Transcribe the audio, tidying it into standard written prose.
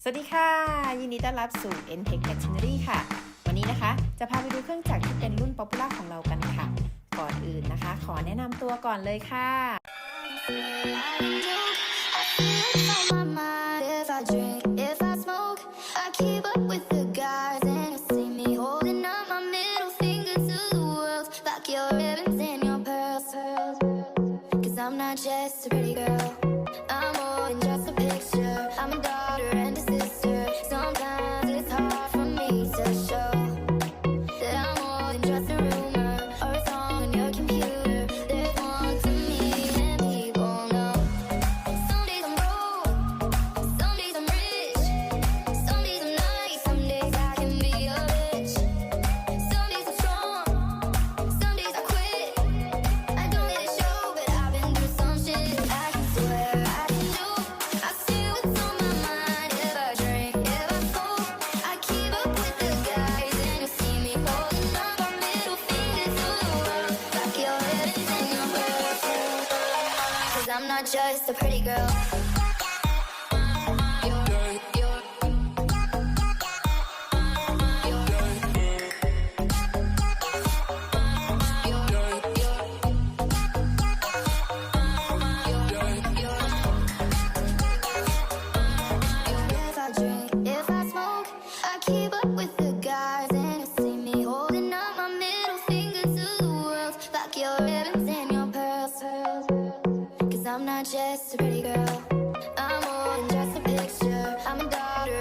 สวัสดีค่ะยินดีต้อนรับสู่ Ntech Machine ค่ะวันนี้นะคะจะพาไปดูเครื่องจักรที่เป็นรุ่นป๊อปปูล่าของเรากันค่ะก่อนอื่นนะคะขอแนะนำตัวก่อนเลยค่ะI'm not just a pretty girl. I'm more than just a picture. I'm a daughter and a sister. Sometimes it's hard for me to show that I'm more than just a rumor or a song on your computer. There's more to me than people know. Some days I'm broke, some days I'm rich, some days I'm nice, some days I can be a bitch. Some days I'm strong, some days I quit. I don't let it show, but I've been through some shit. I can swear I can do. I see what's on my mind if I drink, if I smoke. I keep up with the guys and you see me holding up our middle fingers to the world like your heaven's in your birth. 'Cause I'm not just a pretty girl. If I drink, if I smoke, I keep up with the guys and you see me holding up my middle finger to the world like your ribbons and your pearls. 'Cause I'm not just a pretty girl. I'm more than just a picture. I'm a daughter